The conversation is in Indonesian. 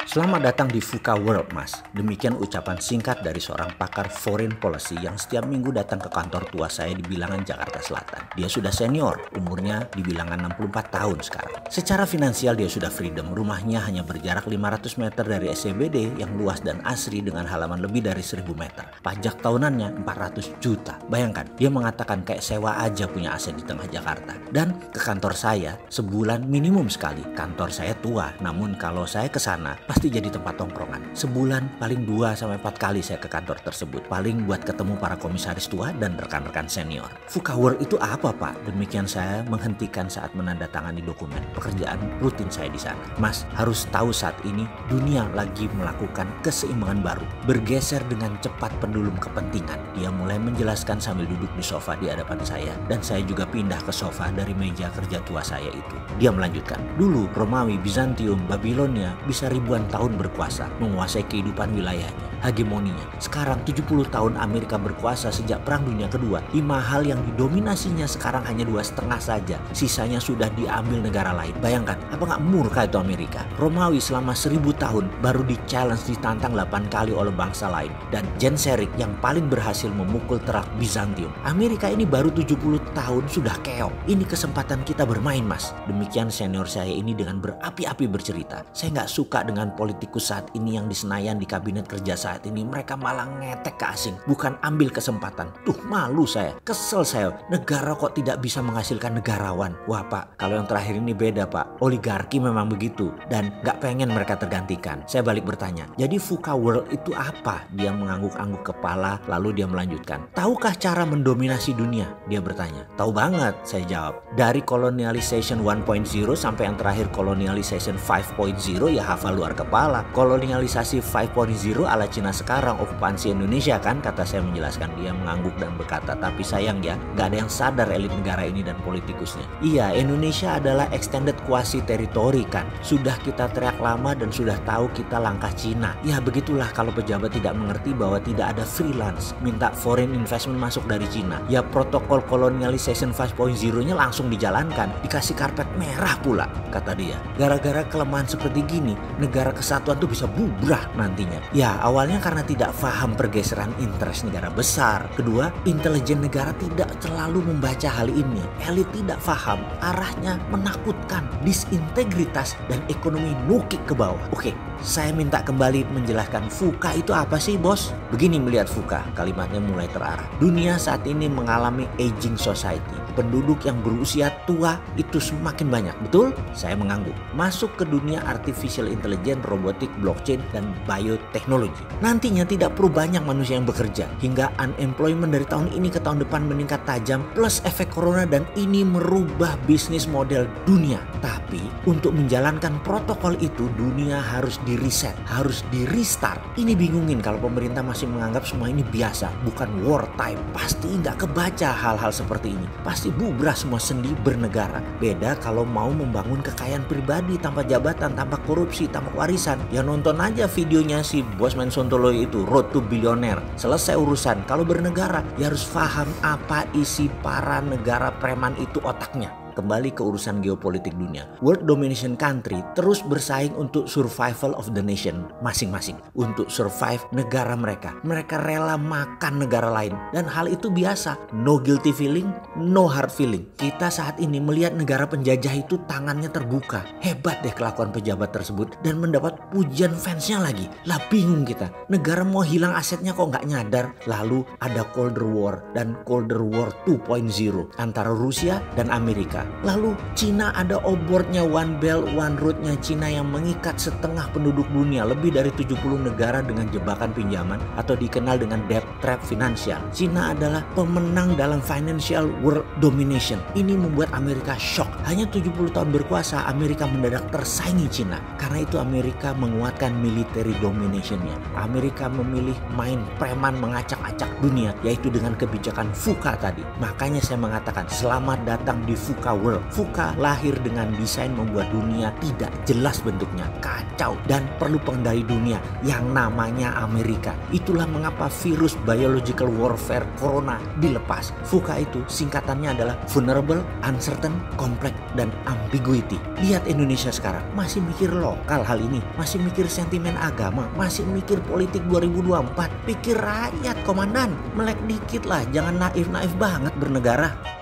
Selamat datang di VUCA World, Mas. Demikian ucapan singkat dari seorang pakar foreign policy yang setiap minggu datang ke kantor tua saya di Bilangan, Jakarta Selatan. Dia sudah senior, umurnya di Bilangan 64 tahun sekarang. Secara finansial dia sudah freedom, rumahnya hanya berjarak 500 meter dari SCBD yang luas dan asri dengan halaman lebih dari 1000 meter. Pajak tahunannya 400 juta. Bayangkan, dia mengatakan kayak sewa aja punya aset di tengah Jakarta. Dan ke kantor saya sebulan minimum sekali. Kantor saya tua, namun kalau saya ke sana pasti jadi tempat tongkrongan. Sebulan paling 2-4 kali saya ke kantor tersebut. Paling buat ketemu para komisaris tua dan rekan-rekan senior. VUCA World itu apa, Pak? Demikian saya menghentikan saat menandatangani dokumen pekerjaan rutin saya di sana. Mas, harus tahu saat ini dunia lagi melakukan keseimbangan baru. Bergeser dengan cepat pendulum kepentingan. Dia mulai menjelaskan sambil duduk di sofa di hadapan saya. Dan saya juga pindah ke sofa dari meja kerja tua saya itu. Dia melanjutkan. Dulu Romawi, Bizantium, Babilonia bisa ribuan tahun berkuasa, menguasai kehidupan wilayahnya, hegemoninya. Sekarang 70 tahun Amerika berkuasa sejak Perang Dunia Kedua. 5 hal yang didominasinya sekarang hanya 2,5 saja. Sisanya sudah diambil negara lain. Bayangkan, apa nggak murka itu Amerika? Romawi selama 1000 tahun baru di-challenge, ditantang 8 kali oleh bangsa lain. Dan Genseric yang paling berhasil memukul terak Bizantium. Amerika ini baru 70 tahun sudah keok. Ini kesempatan kita bermain, Mas. Demikian senior saya ini dengan berapi-api bercerita. Saya nggak suka dengan politikus saat ini yang di Senayan, di kabinet kerja saat ini. Mereka malah ngetek ke asing, bukan ambil kesempatan. Tuh, malu saya, kesel saya. Negara kok tidak bisa menghasilkan negarawan. Wah, Pak, kalau yang terakhir ini beda, Pak. Oligarki memang begitu dan nggak pengen mereka tergantikan. Saya balik bertanya, jadi VUCA World itu apa? Dia mengangguk-angguk kepala lalu dia melanjutkan. Tahukah cara mendominasi dunia? Dia bertanya. Tahu banget, saya jawab. Dari colonialization 1.0 sampai yang terakhir colonialization 5.0 ya hafal luar kepala. Kolonialisasi 5.0 ala Cina sekarang, okupansi Indonesia kan, kata saya menjelaskan. Dia mengangguk dan berkata, tapi sayang ya, gak ada yang sadar elit negara ini dan politikusnya. Iya, Indonesia adalah extended quasi teritori kan. Sudah kita teriak lama dan sudah tahu kita langkah Cina. Ya begitulah kalau pejabat tidak mengerti bahwa tidak ada freelance, minta foreign investment masuk dari Cina. Ya protokol colonialization 5.0-nya langsung dijalankan, dikasih karpet merah pula, kata dia. Gara-gara kelemahan seperti gini, negara kesatuan tuh bisa bubrah nantinya. Ya awalnya karena tidak paham pergeseran interest negara besar. Kedua, intelijen negara tidak terlalu membaca hal ini. Elit tidak paham, arahnya menakutkan, disintegritas dan ekonomi nukik ke bawah. Oke, saya minta kembali menjelaskan VUCA itu apa sih, Bos? Begini melihat VUCA, kalimatnya mulai terarah. Dunia saat ini mengalami aging society. Penduduk yang berusia tua itu semakin banyak, betul? Saya mengangguk. Masuk ke dunia artificial intelligence, robotik, blockchain, dan bioteknologi. Nantinya tidak perlu banyak manusia yang bekerja. Hingga unemployment dari tahun ini ke tahun depan meningkat tajam. Plus efek corona dan ini merubah bisnis model dunia. Tapi untuk menjalankan protokol itu dunia harus di-reset, harus di-restart. Ini bingungin kalau pemerintah masih menganggap semua ini biasa, bukan wartime. Pasti nggak kebaca hal-hal seperti ini. Pasti bubrah semua sendi bernegara. Beda kalau mau membangun kekayaan pribadi tanpa jabatan, tanpa korupsi, tanpa warisan. Ya nonton aja videonya si Bosman Sontoloyo itu, Road to Billionaire. Selesai urusan. Kalau bernegara ya harus paham apa isi para negara preman itu otaknya. Kembali ke urusan geopolitik dunia. World domination country terus bersaing untuk survival of the nation masing-masing. Untuk survive negara mereka. Mereka rela makan negara lain. Dan hal itu biasa. No guilty feeling, no hard feeling. Kita saat ini melihat negara penjajah itu tangannya terbuka. Hebat deh kelakuan pejabat tersebut. Dan mendapat pujian fansnya lagi. Lah bingung kita. Negara mau hilang asetnya kok nggak nyadar. Lalu ada Cold War dan Cold War 2.0 antara Rusia dan Amerika. Lalu Cina ada obornya One Belt One Road-nya Cina yang mengikat setengah penduduk dunia, lebih dari 70 negara dengan jebakan pinjaman atau dikenal dengan debt trap finansial. Cina adalah pemenang dalam financial world domination. Ini membuat Amerika shock. Hanya 70 tahun berkuasa, Amerika mendadak tersaingi Cina. Karena itu Amerika menguatkan military domination-nya. Amerika memilih main preman mengacak-acak dunia, yaitu dengan kebijakan VUCA tadi. Makanya saya mengatakan selamat datang di VUCA VUCA World. VUCA lahir dengan desain membuat dunia tidak jelas bentuknya, kacau, dan perlu pengendali dunia yang namanya Amerika. Itulah mengapa virus biological warfare corona dilepas. VUCA itu singkatannya adalah vulnerable, uncertain, complex, dan ambiguity. Lihat Indonesia sekarang, masih mikir lokal hal ini, masih mikir sentimen agama, masih mikir politik 2024, pikir rakyat komandan, melek dikit lah, jangan naif-naif banget bernegara.